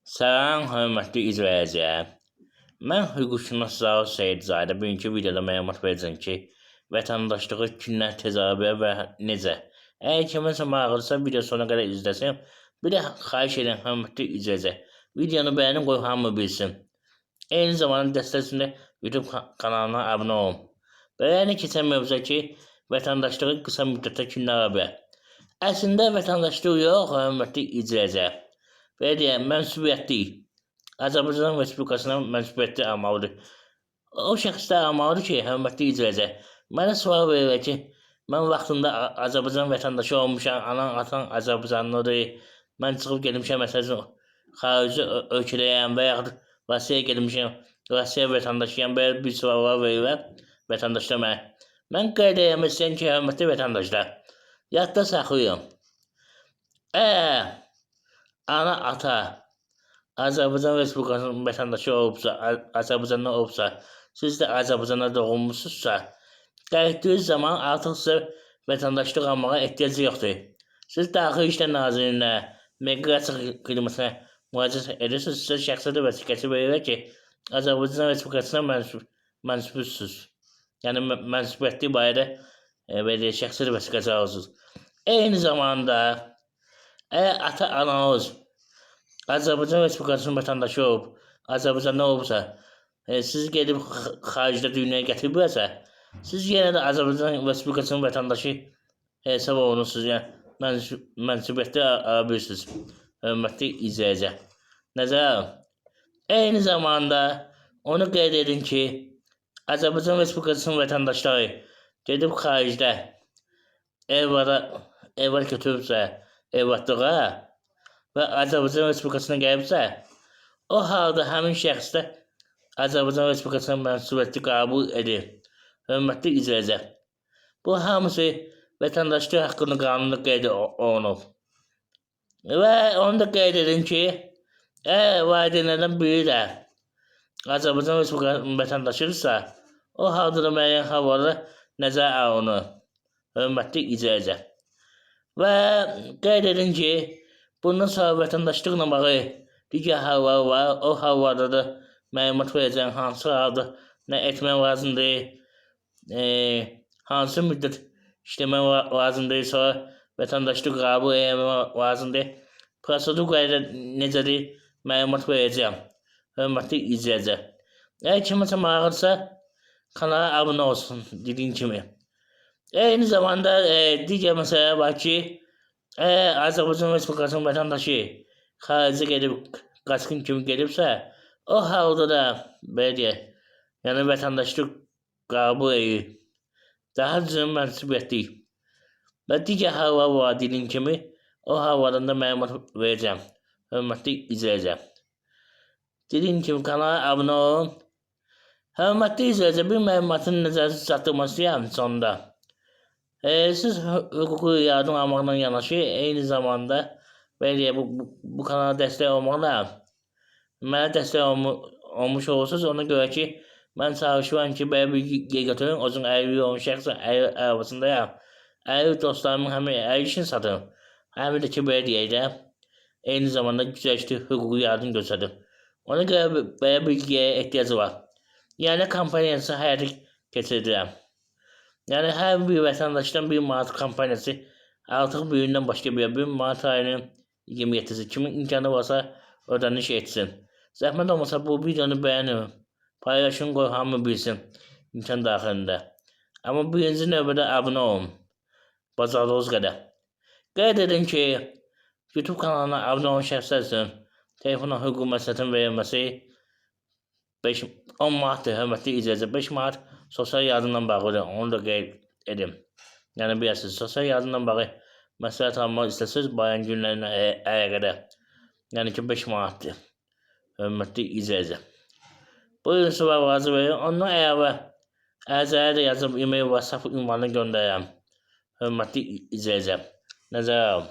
Salam, hörmətli izləyicilər. Mən hüquqşünas Zaur Seyidzadə bugünkü videoda məlumat verəcəm ki, vətəndaşlığı kimlər tezahürə və necə. Əgər kiminsə maraqlıdırsa, video sonuna qədər izləsin. Bir də xahiş edirəm, hörmətli izləyicilər, videonu bəyənin, qoy hamı bilsin. Eyni zamanda dəstək üçün də YouTube kanalına abunə olun. Beləni keçən mövzu ki, vətəndaşlığı qısa müddətdə kimlər alır. Əslində vətəndaşlıq yox, hörmətli izləyicilər. Belə deyək, mənsubiyyətlik. Azərbaycan Respublikasına mənsubiyyətli almalıdır. O şəxslər almalıdır ki, hörmətli izləyicilər, mənə sual verir ki, mən vaxtında Azərbaycan vətəndaşı olmuşam, anam, atam Azərbaycanlıdır, mən çıxıb gelmişəm, məsələn, xarici ölkədəyəm və yaxud Rusiyaya gelmişəm, Rusiya vətəndaşıyam, belə bir suallar verirlər vətəndaşlar mənə. Mən qeyd etmək istəyirəm ki, hörmətli vətəndaşlar, yadda saxlayın. Ana, ata Azərbaycan Respublikasının vətəndaşı olubsa, Azərbaycanda olubsa, siz də Azərbaycanda doğulmuşsunuzsa, gəldiyi zaman artıq sizə vətəndaşlıq almağa ehtiyac yoxdur. Siz Daxili İşlər Nazirliyinə, Miqrasiya xidmətinə müraciət edirsiniz, sizə şəxsiyyət vəsiqəsi verirlər ki, Azərbaycan Respublikasına mənsubsunuz. Yəni mənsubiyyətli barədə belə şəxsiyyət vəsiqəsi alırsınız. Eyni zamanda əgər ata-ananız Azərbaycan Respublikasının vətəndaşı olub, Azərbaycanda olubsa, siz gedib xaricdə dünyaya gətiriblərsə, siz yenə də Azərbaycan Respublikasının vətəndaşı hesab olunursunuz, yəni mənsubiyyətli ala bilirsiniz, hörmətli izləyicilər. Nəzərə alın. Eyni zamanda onu qeyd edin ki, Azərbaycan Respublikasının vətəndaşları gedib xaricdə evvar götürübsə, evlatlığa və Azərbaycan Respublikasına gəlibsə, o halda həmin şəxs də Azərbaycan Respublikasına mənsubiyyətli qəbul edir. Hörmətli izləyicilər, bu hamısı vətəndaşlıq haqqında qanunda qeyd olunub. Və onu da qeyd edin ki, valideynlərdən biri də Azərbaycan Respublikasının vətəndaşıdırsa, o halda da müəyyən hallarda nəzərə alınır. Hörmətli izləyicilər. Və qeyd edin ki, bundan sonra vətəndaşlıqla bağlı digər hallar var. O hallarda da məlumat verəcəm, hansı halda nə etmək lazımdır, hansı müddət işləmək lazımdır, sonra vətəndaşlıq qəbul etmək lazımdır. Prosedur qayda necədir, məlumat verəcəm. Hörmətli izləyicilər. Əgər kiməsə maraqlıdırsa, kanala abunə olsun, dediyim kimi. Eyni zamanda digər məsələ var ki, Azərbaycan Respublikasının vətəndaşı xaricə gedib, qaçqın kimi gedibsə, o halda da belə deyək, yəni vətəndaşlıq qəbul edir. Daha düzgün mənsubiyyətli. Və digər hallar var, dediyim kimi, o hallardan da məlumat verəcəm. Hörmətli izləyicilər. Dediyim kimi, kanala abunə olun. Hörmətli izləyicilər, bir məlumatın nəzərsiz çatdırmaq istəyirəm sonunda. Siz hüquqi yardım almaqla yanaşı, eyni zamanda bu kanala dəstək olmaqla mənə dəstək olmuş olursunuz. Ona görə ki, mən çalışıram ki, belə bir yer götürün, o üçün 50 olan şəxsən arabasındayam. 50 dostlarımın həmin işini satırım. Həmin də ki, belə deyək də, eyni zamanda güzəşli hüquqi yardım göstərir. Ona görə belə bir yerə ehtiyacı var. Yəni kampaniyası həyata keçirdirəm. Yəni hər bir vətəndaşdan 1 manat kampaniyası artıq bugündən başqa bir manat ayının 27-si kimin imkanı varsa ödəniş etsin. Zəhmət olmasa bu videonu bəyənin, paylaşın, qoy hamı bilsin imkan daxilində. Amma birinci növbədə abunə olun, bacardığınız qədər. Qeyd edin ki, YouTube kanalına abunə olan şəxslər üçün telefona hüquq məsləhətin verilməsi 10 manatdır, hörmətli izləyicilər. 5 manat sosial yardımla bağlıdır, onu da qeyd edim. Yəni bilirsiniz, sosial yardımla bağlı məsləhət almaq istəsiniz, bayan günlərinə əlaqədə. Yəni ki, 5 manatdır, hörmətli izləyicilər. Buyurun, sual razı verin. Ondan əlavə ərzəyə də yazıb e-mail, WhatsApp ünvanına göndərəm. Hörmətli izləyicilər, nəzərə alın.